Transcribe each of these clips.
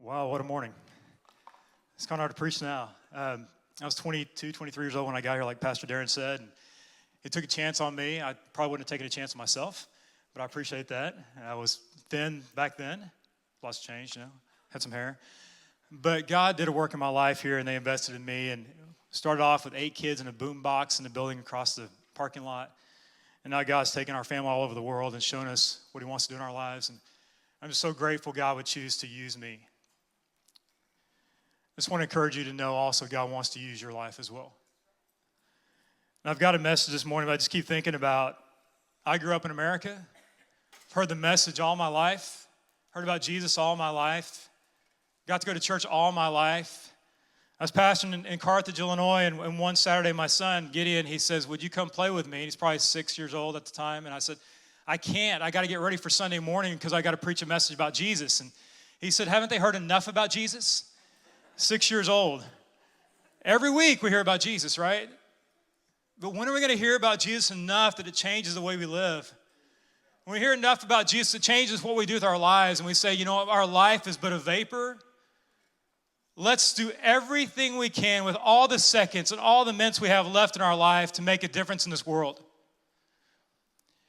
Wow, what a morning. It's kind of hard to preach now. I was 22, 23 years old when I got here, like Pastor Darren said. And he took a chance on me. I probably wouldn't have taken a chance on myself, but I appreciate that. I was thin back then. Lots changed, had some hair. But God did a work in my life here, and they invested in me. And started off with 8 kids in a boom box in the building across the parking lot. And now God's taken our family all over the world and shown us what he wants to do in our lives. And I'm just so grateful God would choose to use me. I just want to encourage you to know also God wants to use your life as well. And I've got a message this morning, but I just keep thinking about, I grew up in America. I've heard the message all my life. Heard about Jesus all my life. Got to go to church all my life. I was pastoring in Carthage, Illinois, and one Saturday my son, Gideon, he says, would you come play with me? And he's probably 6 years old at the time. And I said, I can't. I got to get ready for Sunday morning because I got to preach a message about Jesus. And he said, haven't they heard enough about Jesus? 6 years old. Every week we hear about Jesus, right? But when are we going to hear about Jesus enough that it changes the way we live? When we hear enough about Jesus, it changes what we do with our lives. And we say, you know what, our life is but a vapor. Let's do everything we can with all the seconds and all the minutes we have left in our life to make a difference in this world.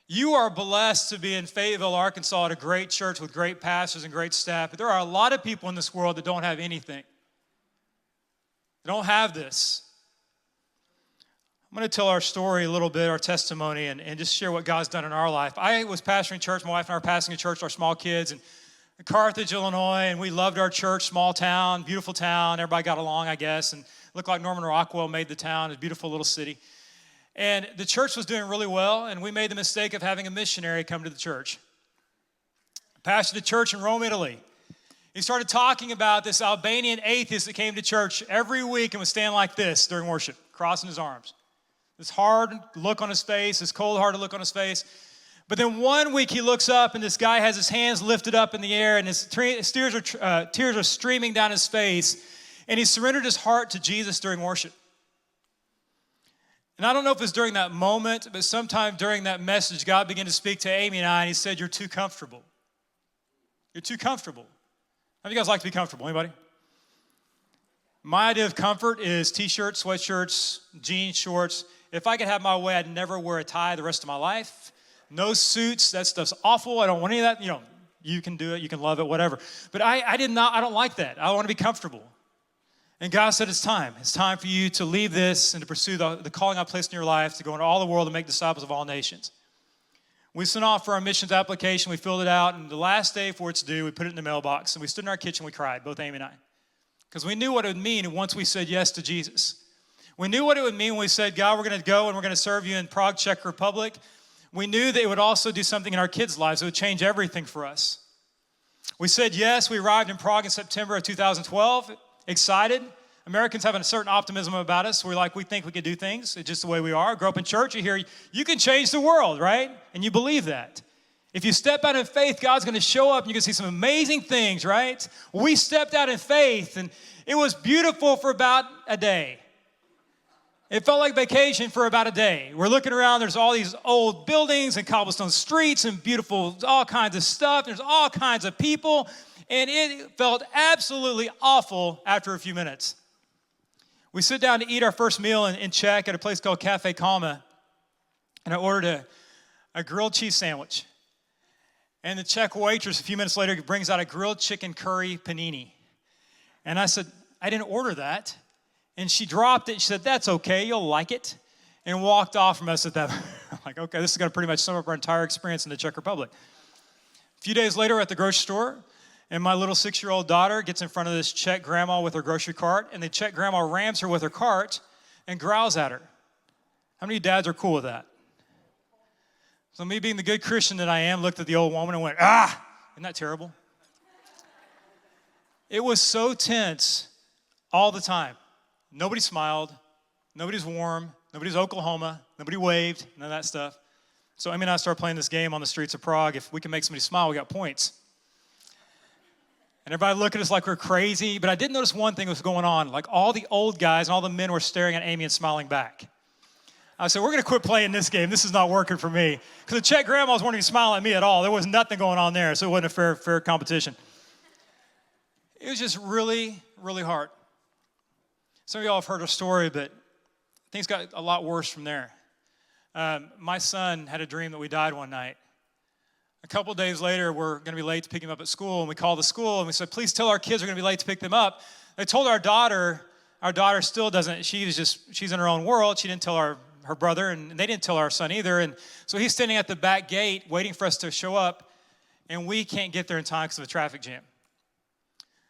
You are blessed to be in Fayetteville, Arkansas at a great church with great pastors and great staff. But there are a lot of people in this world that don't have anything. They don't have this. I'm going to tell our story a little bit, our testimony, and just share what God's done in our life. I was pastoring church. My wife and I were pastoring a church, our small kids, in Carthage, Illinois, and we loved our church, small town, beautiful town. Everybody got along, I guess, and looked like Norman Rockwell made the town, a beautiful little city. And the church was doing really well, and we made the mistake of having a missionary come to the church. Pastored the church in Rome, Italy. He started talking about this Albanian atheist that came to church every week and would stand like this during worship, crossing his arms. This hard look on his face, this cold-hearted look on his face. But then one week he looks up and this guy has his hands lifted up in the air and his tears are streaming down his face. And he surrendered his heart to Jesus during worship. And I don't know if it's during that moment, but sometime during that message, God began to speak to Amy and I, and he said, you're too comfortable. You're too comfortable. How do you guys like to be comfortable? Anybody? My idea of comfort is t-shirts, sweatshirts, jeans, shorts. If I could have my way, I'd never wear a tie the rest of my life. No suits. That stuff's awful. I don't want any of that. You know, you can do it. You can love it, whatever. But I don't like that. I want to be comfortable. And God said, it's time. It's time for you to leave this and to pursue the calling I've placed in your life to go into all the world and make disciples of all nations. We sent off for our missions application. We filled it out. And the last day before it's due, we put it in the mailbox. And we stood in our kitchen. We cried, both Amy and I. Because we knew what it would mean once we said yes to Jesus. We knew what it would mean when we said, God, we're going to go and we're going to serve you in Prague, Czech Republic. We knew that it would also do something in our kids' lives. It would change everything for us. We said yes. We arrived in Prague in September of 2012, excited. Americans have a certain optimism about us. We think we can do things. It's just the way we are. Grow up in church, you hear, you can change the world, right? And you believe that. If you step out in faith, God's going to show up and you can see some amazing things, right? We stepped out in faith and it was beautiful for about a day. It felt like vacation for about a day. We're looking around, there's all these old buildings and cobblestone streets and beautiful, all kinds of stuff. There's all kinds of people. And it felt absolutely awful after a few minutes. We sit down to eat our first meal in Czech at a place called Cafe Kalma. And I ordered a grilled cheese sandwich. And the Czech waitress, a few minutes later, brings out a grilled chicken curry panini. And I said, I didn't order that. And she dropped it. She said, that's okay. You'll like it. And walked off from us at that. I'm like, okay, this is going to pretty much sum up our entire experience in the Czech Republic. A few days later, we're at the grocery store. And my little 6-year-old daughter gets in front of this Czech grandma with her grocery cart. And the Czech grandma rams her with her cart and growls at her. How many dads are cool with that? So me being the good Christian that I am, looked at the old woman and went, isn't that terrible? It was so tense all the time. Nobody smiled. Nobody's warm. Nobody's Oklahoma. Nobody waved. None of that stuff. So Amy and I started playing this game on the streets of Prague. If we can make somebody smile, we got points. And everybody looked at us like we're crazy. But I did notice one thing was going on. Like all the old guys and all the men were staring at Amy and smiling back. I said, we're going to quit playing this game. This is not working for me. Because the Czech grandmas weren't even smiling at me at all. There was nothing going on there. So it wasn't a fair competition. It was just really, really hard. Some of y'all have heard our story, but things got a lot worse from there. My son had a dream that we died one night. A couple days later, we're going to be late to pick him up at school, and we called the school, and we said, please tell our kids we're going to be late to pick them up. They told our daughter still doesn't, she's in her own world. She didn't tell her brother, and they didn't tell our son either. And so he's standing at the back gate waiting for us to show up, and we can't get there in time because of a traffic jam.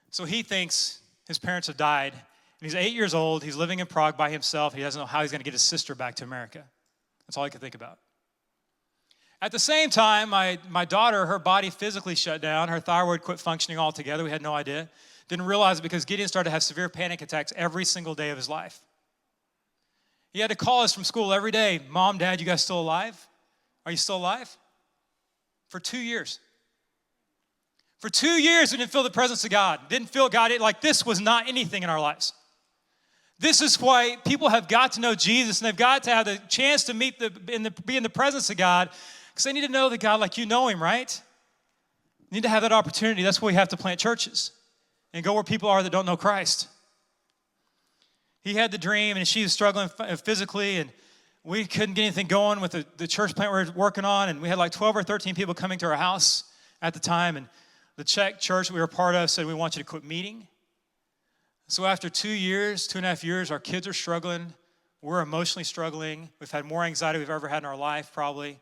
So he thinks his parents have died, and he's 8 years old. He's living in Prague by himself. He doesn't know how he's going to get his sister back to America. That's all he could think about. At the same time, my daughter, her body physically shut down. Her thyroid quit functioning altogether. We had no idea. Didn't realize it because Gideon started to have severe panic attacks every single day of his life. He had to call us from school every day. Mom, Dad, you guys still alive? Are you still alive? For 2 years. For 2 years, we didn't feel the presence of God. Didn't feel God. Like this was not anything in our lives. This is why people have got to know Jesus, and they've got to have the chance to be in the presence of God, because they need to know the God like you know him, right? You need to have that opportunity. That's why we have to plant churches and go where people are that don't know Christ. He had the dream, and she was struggling physically, and we couldn't get anything going with the church plant we were working on, and we had like 12 or 13 people coming to our house at the time, and the Czech church we were a part of said, we want you to quit meeting. So after 2.5 years, our kids are struggling. We're emotionally struggling. We've had more anxiety we've ever had in our life, probably.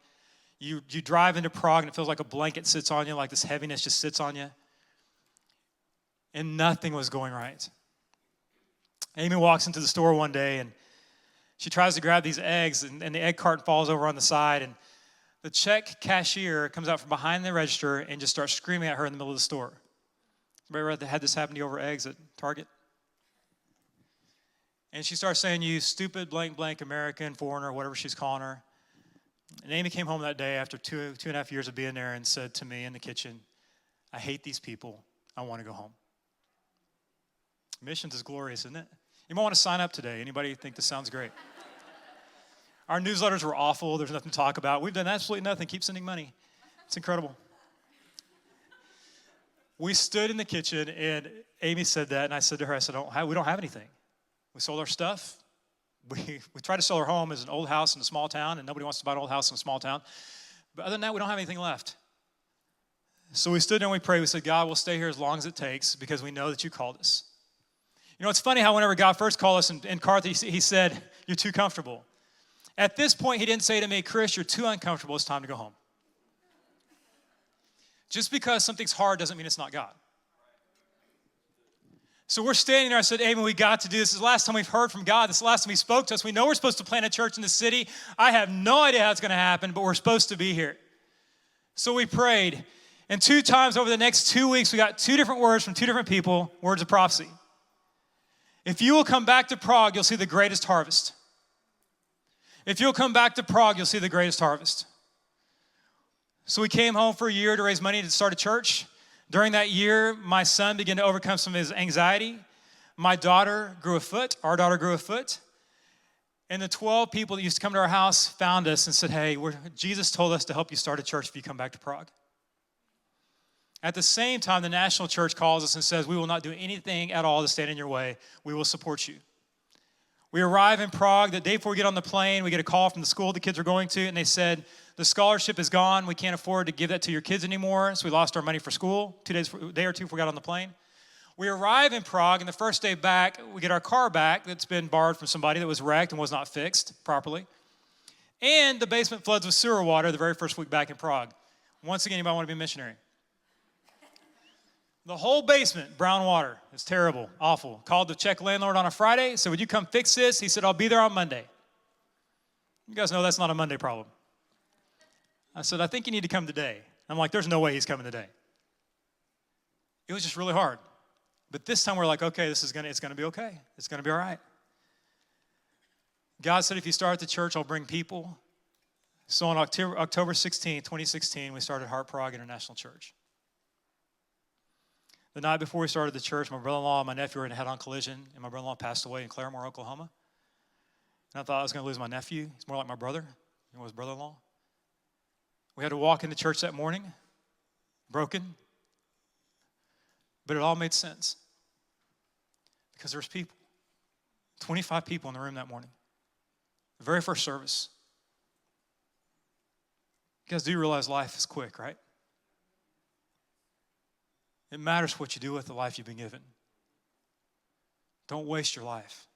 You drive into Prague, and it feels like a blanket sits on you, like this heaviness just sits on you. And nothing was going right. Amy walks into the store one day, and she tries to grab these eggs, and the egg carton falls over on the side, and the Czech cashier comes out from behind the register and just starts screaming at her in the middle of the store. Anybody had this happen to you over eggs at Target? And she starts saying, you stupid blank blank American, foreigner, whatever she's calling her. And Amy came home that day after 2.5 years of being there and said to me in the kitchen, I hate these people. I want to go home. Missions is glorious, isn't it? You might want to sign up today. Anybody think this sounds great? Our newsletters were awful. There's nothing to talk about. We've done absolutely nothing. Keep sending money. It's incredible. We stood in the kitchen, and Amy said that, and I said to her, I said, we don't have anything. We sold our stuff. We tried to sell our home as an old house in a small town, and nobody wants to buy an old house in a small town. But other than that, we don't have anything left. So we stood there and we prayed. We said, God, we'll stay here as long as it takes because we know that you called us. You know, it's funny how whenever God first called us in Carthage, he said, you're too comfortable. At this point, he didn't say to me, Chris, you're too uncomfortable. It's time to go home. Just because something's hard doesn't mean it's not God. So we're standing there. I said, Amy, we got to do this. This is the last time we've heard from God. This is the last time he spoke to us. We know we're supposed to plant a church in the city. I have no idea how it's going to happen, but we're supposed to be here. So we prayed. And 2 times over the next 2 weeks, we got 2 different words from 2 different people, words of prophecy. If you will come back to Prague, you'll see the greatest harvest. If you'll come back to Prague, you'll see the greatest harvest. So we came home for a year to raise money to start a church. During that year, my son began to overcome some of his anxiety. My daughter grew a foot. Our daughter grew a foot. And the 12 people that used to come to our house found us and said, hey, Jesus told us to help you start a church if you come back to Prague. At the same time, the national church calls us and says, we will not do anything at all to stand in your way. We will support you. We arrive in Prague. The day before we get on the plane, we get a call from the school the kids are going to, and they said, the scholarship is gone. We can't afford to give that to your kids anymore, so we lost our money for school. A day or two before we got on the plane. We arrive in Prague, and the first day back, we get our car back that's been borrowed from somebody that was wrecked and was not fixed properly. And the basement floods with sewer water the very first week back in Prague. Once again, anybody want to be a missionary? The whole basement, brown water. It's terrible, awful. Called the Czech landlord on a Friday, said, would you come fix this? He said, I'll be there on Monday. You guys know that's not a Monday problem. I said, I think you need to come today. I'm like, there's no way he's coming today. It was just really hard. But this time we're like, okay, it's going to be okay. It's going to be all right. God said, if you start the church, I'll bring people. So on October 16, 2016, we started Heart Prague International Church. The night before we started the church, my brother-in-law and my nephew were in a head-on collision, and my brother-in-law passed away in Claremore, Oklahoma. And I thought I was going to lose my nephew. He's more like my brother than his brother-in-law. We had to walk into church that morning, broken, But it all made sense because there was people, 25 people in the room that morning. The very first service. You guys do realize life is quick, right? It matters what you do with the life you've been given. Don't waste your life.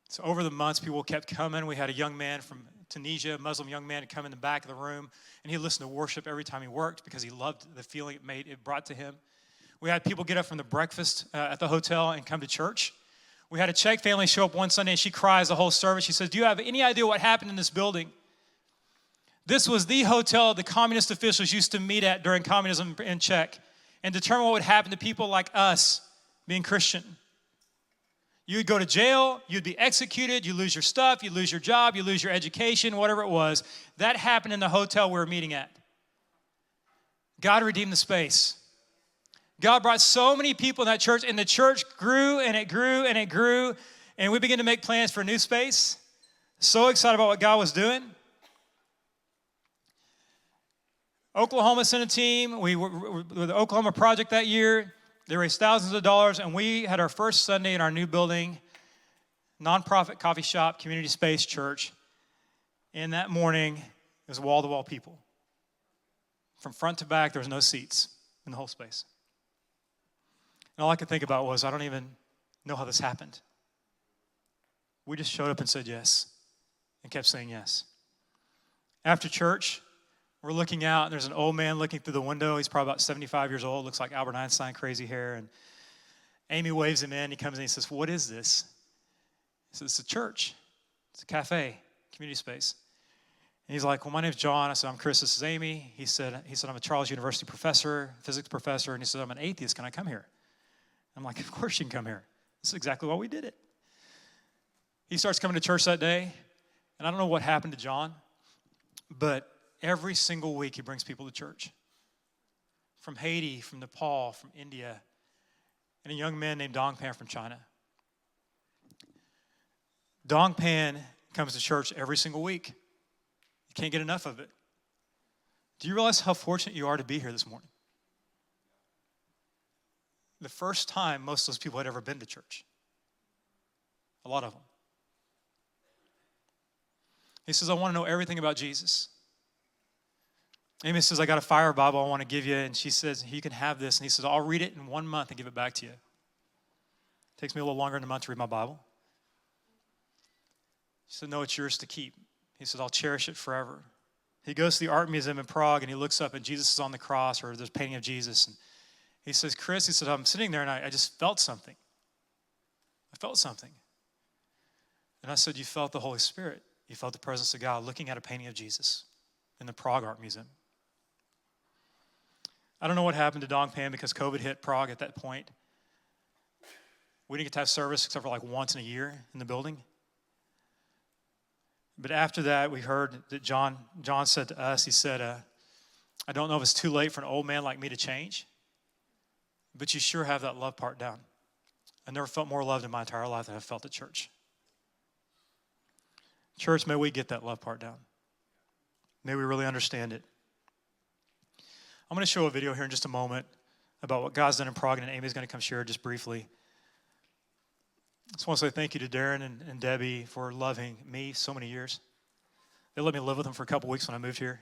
So over the months, people kept coming. We had a young man from Tunisia, a Muslim young man, to come in the back of the room, and he listened to worship every time he worked because he loved the feeling it brought to him. We had people get up from the breakfast at the hotel and come to church. We had a Czech family show up one Sunday, and she cries the whole service. She says, "Do you have any idea what happened in this building? This was the hotel the communist officials used to meet at during communism in Czech and determine what would happen to people like us being Christian. You'd go to jail, you'd be executed, you'd lose your stuff, you'd lose your job, you'd lose your education, whatever it was. That happened in the hotel we were meeting at. God redeemed the space. God brought so many people in that church, and the church grew and it grew and it grew, and we began to make plans for a new space. So excited about what God was doing. Oklahoma sent a team. We were the Oklahoma project that year. They raised thousands of dollars, and we had our first Sunday in our new building, nonprofit coffee shop, community space church. And that morning, it was wall-to-wall people. From front to back, there was no seats in the whole space. And all I could think about was, I don't even know how this happened. We just showed up and said yes, and kept saying yes. After church, we're looking out, and there's an old man looking through the window. He's probably about 75 years old, looks like Albert Einstein, crazy hair. And Amy waves him in. He comes in, he says, "What is this?" He says, "It's a church. It's a cafe, community space." And he's like, "Well, my name's John." I said, "I'm Chris. This is Amy." He said, "I'm a Charles University professor, physics professor." And he said, "I'm an atheist. Can I come here?" I'm like, "Of course you can come here. This is exactly why we did it." He starts coming to church that day. And I don't know what happened to John, but every single week, he brings people to church. From Haiti, from Nepal, from India, and a young man named Dongpan from China. Dongpan comes to church every single week. You can't get enough of it. Do you realize how fortunate you are to be here this morning? The first time most of those people had ever been to church. A lot of them. He says, "I want to know everything about Jesus." Amy says, "I got a fire Bible I want to give you." And she says, "You can have this." And he says, "I'll read it in 1 month and give it back to you." It takes me a little longer than a month to read my Bible. She said, "No, it's yours to keep." He says, "I'll cherish it forever." He goes to the art museum in Prague, and he looks up, and Jesus is on the cross, or there's a painting of Jesus. And he says, "Chris," he said, "I'm sitting there, and I just felt something. I felt something." And I said, "You felt the Holy Spirit. You felt the presence of God looking at a painting of Jesus in the Prague Art Museum." I don't know what happened to Dongpan because COVID hit Prague at that point. We didn't get to have service except for like once in a year in the building. But after that, we heard that John said to us, he said, "I don't know if it's too late for an old man like me to change, but you sure have that love part down. I never felt more loved in my entire life than I've felt at church." Church, may we get that love part down. May we really understand it. I'm going to show a video here in just a moment about what God's done in Prague, and Amy's going to come share just briefly. I just want to say thank you to Darren and Debbie for loving me so many years. They let me live with them for a couple weeks when I moved here.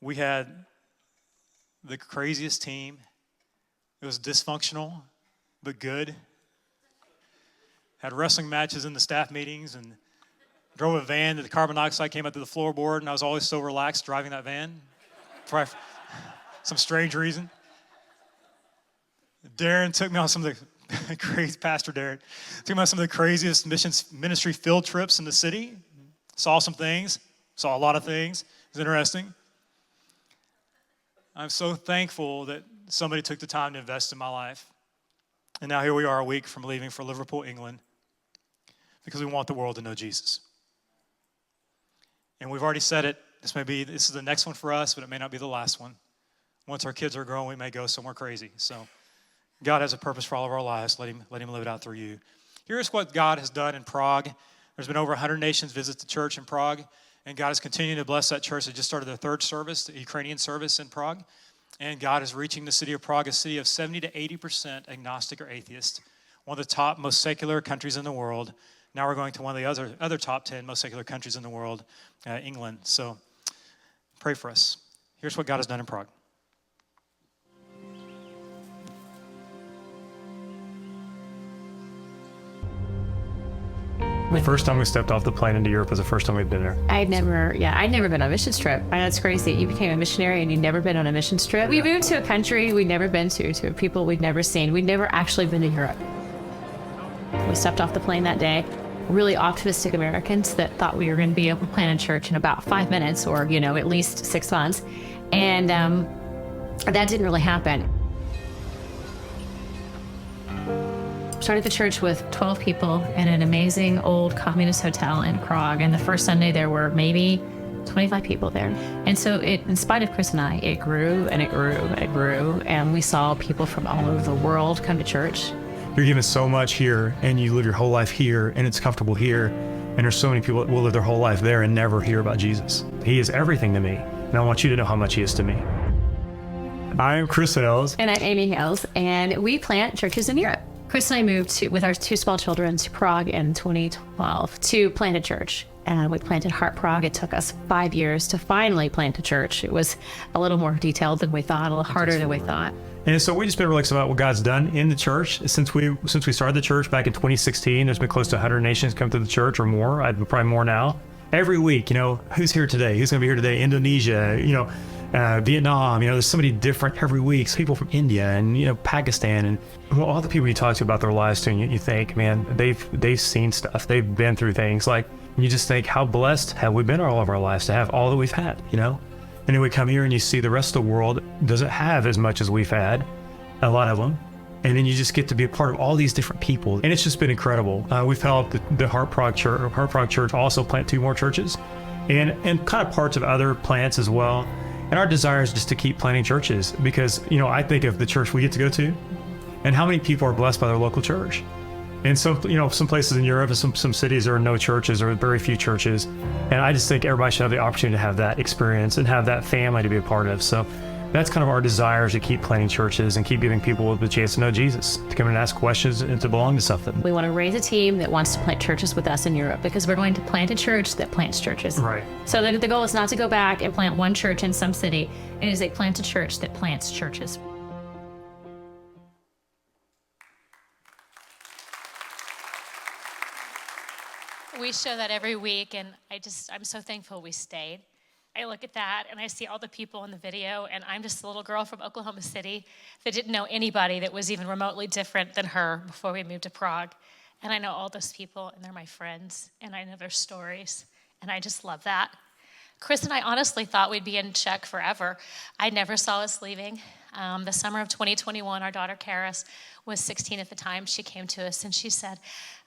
We had the craziest team. It was dysfunctional, but good. Had wrestling matches in the staff meetings and drove a van that the carbon dioxide came up to the floorboard, and I was always so relaxed driving that van for some strange reason. Darren took me on some of the crazy, Pastor Darren, took me on some of the craziest ministry field trips in the city. Saw some things, saw a lot of things. It was interesting. I'm so thankful that somebody took the time to invest in my life. And now here we are a week from leaving for Liverpool, England, because we want the world to know Jesus. And we've already said it. This is the next one for us, but it may not be the last one. Once our kids are grown, we may go somewhere crazy. So God has a purpose for all of our lives. Let him live it out through you. Here's what God has done in Prague. There's been over 100 nations visit the church in Prague, and God is continuing to bless that church. They just started their third service, the Ukrainian service in Prague. And God is reaching the city of Prague, a city of 70 to 80% agnostic or atheist, one of the top most secular countries in the world. Now we're going to one of the other top 10 most secular countries in the world, England. So pray for us. Here's what God has done in Prague. The first time we stepped off the plane into Europe was the first time we'd been there. I'd never been on a missions trip. That's crazy. You became a missionary and you'd never been on a missions trip. We moved to a country we'd never been to people we'd never seen. We'd never actually been to Europe. We stepped off the plane that day. Really optimistic Americans that thought we were going to be able to plant a church in about 5 minutes or, at least 6 months. And that didn't really happen. Started the church with 12 people in an amazing old communist hotel in Prague. And the first Sunday there were maybe 25 people there. And so in spite of Chris and I, it grew and it grew and it grew. And we saw people from all over the world come to church. You're given so much here and you live your whole life here and it's comfortable here. And there's so many people that will live their whole life there and never hear about Jesus. He is everything to me. And I want you to know how much he is to me. I'm Chris Hale. And I'm Amy Hale. And we plant churches in Europe. Chris and I moved with our 2 small children to Prague in 2012 to plant a church. And we planted Heart Prague. It took us 5 years to finally plant a church. It was a little more detailed than we thought, a little harder than we thought. And so we just been really excited about what God's done in the church. Since we started the church back in 2016, there's been close to 100 nations come to the church or more. Probably more now. Every week, who's here today? Who's going to be here today? Indonesia, Vietnam, there's somebody different every week. People from India and, Pakistan and all the people you talk to about their lives too. And you think, man, they've seen stuff. They've been through things. Like, you just think, how blessed have we been all of our lives to have all that we've had, And then we come here and you see the rest of the world doesn't have as much as we've had, a lot of them. And then you just get to be a part of all these different people. And it's just been incredible. We've helped the Heart Prague Church also plant 2 more churches and kind of parts of other plants as well. And our desire is just to keep planting churches because, I think of the church we get to go to and how many people are blessed by their local church. And some places in Europe, some cities there are no churches or very few churches. And I just think everybody should have the opportunity to have that experience and have that family to be a part of. So that's kind of our desire, is to keep planting churches and keep giving people the chance to know Jesus, to come in and ask questions and to belong to something. We want to raise a team that wants to plant churches with us in Europe because we're going to plant a church that plants churches. Right. So the goal is not to go back and plant one church in some city. It is a plant a church that plants churches. We show that every week, and I'm so thankful we stayed. I look at that, and I see all the people in the video, and I'm just a little girl from Oklahoma City that didn't know anybody that was even remotely different than her before we moved to Prague. And I know all those people, and they're my friends, and I know their stories, and I just love that. Chris and I honestly thought we'd be in Czech forever. I never saw us leaving. The summer of 2021, our daughter Karis was 16 at the time. She came to us, and she said,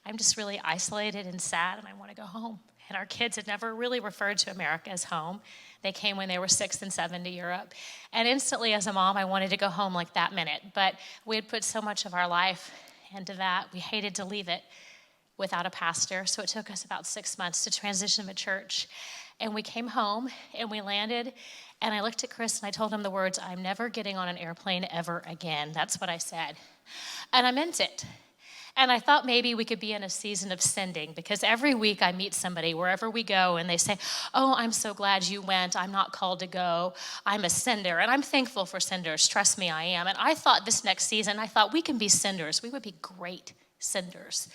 I'm just really isolated and sad, and I want to go home. And our kids had never really referred to America as home. They came when they were 6 and 7 to Europe. And instantly, as a mom, I wanted to go home like that minute. But we had put so much of our life into that. We hated to leave it without a pastor. So it took us about 6 months to transition to church. And we came home, and we landed. And I looked at Chris, and I told him the words, I'm never getting on an airplane ever again. That's what I said. And I meant it. And I thought maybe we could be in a season of sending, because every week I meet somebody wherever we go and they say, oh, I'm so glad you went. I'm not called to go. I'm a sender. And I'm thankful for senders. Trust me, I am. And I thought this next season, we can be senders. We would be great senders.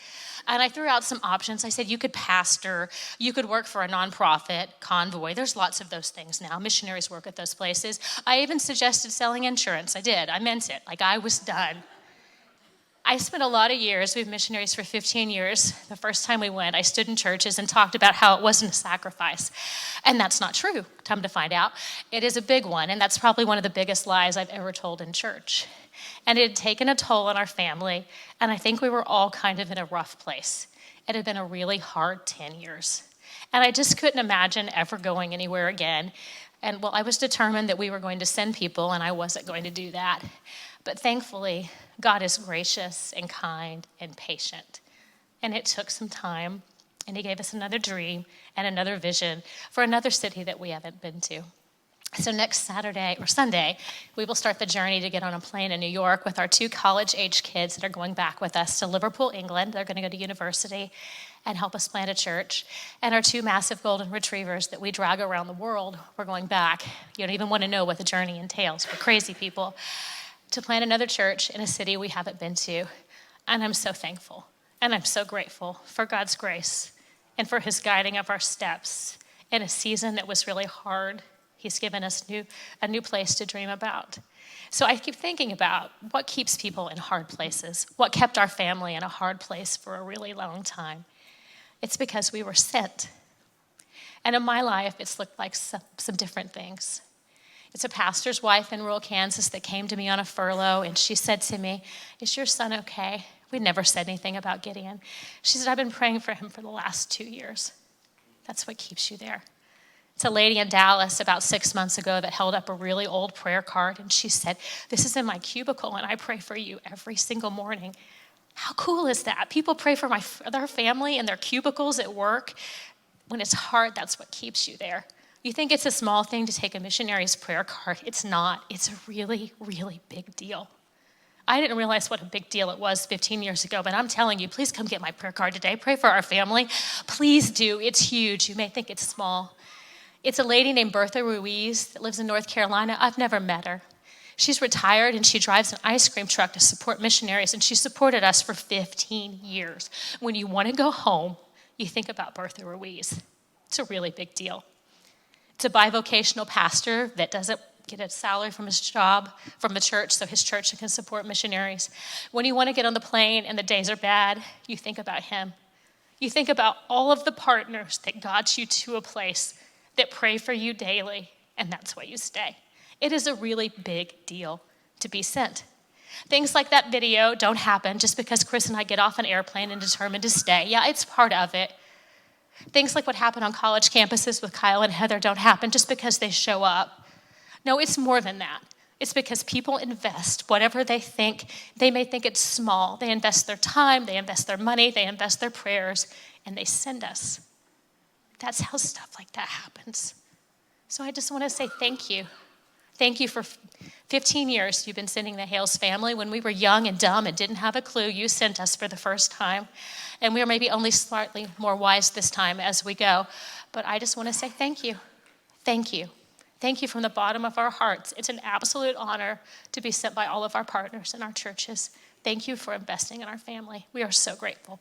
And I threw out some options. I said, you could pastor. You could work for a nonprofit, Convoy. There's lots of those things now. Missionaries work at those places. I even suggested selling insurance. I did. I meant it. I was done. I spent a lot of years, we have missionaries for 15 years. The first time we went, I stood in churches and talked about how it wasn't a sacrifice. And that's not true, come to find out. It is a big one, and that's probably one of the biggest lies I've ever told in church. And it had taken a toll on our family, and I think we were all kind of in a rough place. It had been a really hard 10 years. And I just couldn't imagine ever going anywhere again. And I was determined that we were going to send people, and I wasn't going to do that. But thankfully, God is gracious and kind and patient. And it took some time, and he gave us another dream and another vision for another city that we haven't been to. So next Saturday or Sunday, we will start the journey to get on a plane in New York with our 2 college-age kids that are going back with us to Liverpool, England. They're going to go to university and help us plant a church. And our 2 massive golden retrievers that we drag around the world, we're going back. You don't even want to know what the journey entails. We're crazy people. To plant another church in a city we haven't been to. And I'm so thankful. And I'm so grateful for God's grace and for his guiding of our steps in a season that was really hard. He's given us a new place to dream about. So I keep thinking about what keeps people in hard places, what kept our family in a hard place for a really long time. It's because we were sent. And in my life, it's looked like some different things. It's a pastor's wife in rural Kansas that came to me on a furlough, and she said to me, "Is your son okay?" We never said anything about Gideon. She said, "I've been praying for him for the last 2 years." That's what keeps you there. It's a lady in Dallas about 6 months ago that held up a really old prayer card, and she said, "This is in my cubicle, and I pray for you every single morning." How cool is that? People pray for their family in their cubicles at work. When it's hard, that's what keeps you there. You think it's a small thing to take a missionary's prayer card. It's not. It's a really, really big deal. I didn't realize what a big deal it was 15 years ago, but I'm telling you, please come get my prayer card today. Pray for our family. Please do. It's huge. You may think it's small. It's a lady named Bertha Ruiz that lives in North Carolina. I've never met her. She's retired, and she drives an ice cream truck to support missionaries, and she supported us for 15 years. When you want to go home, you think about Bertha Ruiz. It's a really big deal. It's a bivocational pastor that doesn't get a salary from his job, from the church, so his church can support missionaries. When you want to get on the plane and the days are bad, you think about him. You think about all of the partners that got you to a place that pray for you daily, and that's why you stay. It is a really big deal to be sent. Things like that video don't happen just because Chris and I get off an airplane and determined to stay. Yeah, it's part of it. Things like what happened on college campuses with Kyle and Heather don't happen just because they show up. No, it's more than that. It's because people invest whatever they think. They may think it's small. They invest their time, they invest their money, they invest their prayers, and they send us. That's how stuff like that happens. So I just want to say thank you. Thank you for 15 years you've been sending the Hale's family. When we were young and dumb and didn't have a clue, you sent us for the first time. And we are maybe only slightly more wise this time as we go. But I just want to say thank you. Thank you. Thank you from the bottom of our hearts. It's an absolute honor to be sent by all of our partners in our churches. Thank you for investing in our family. We are so grateful.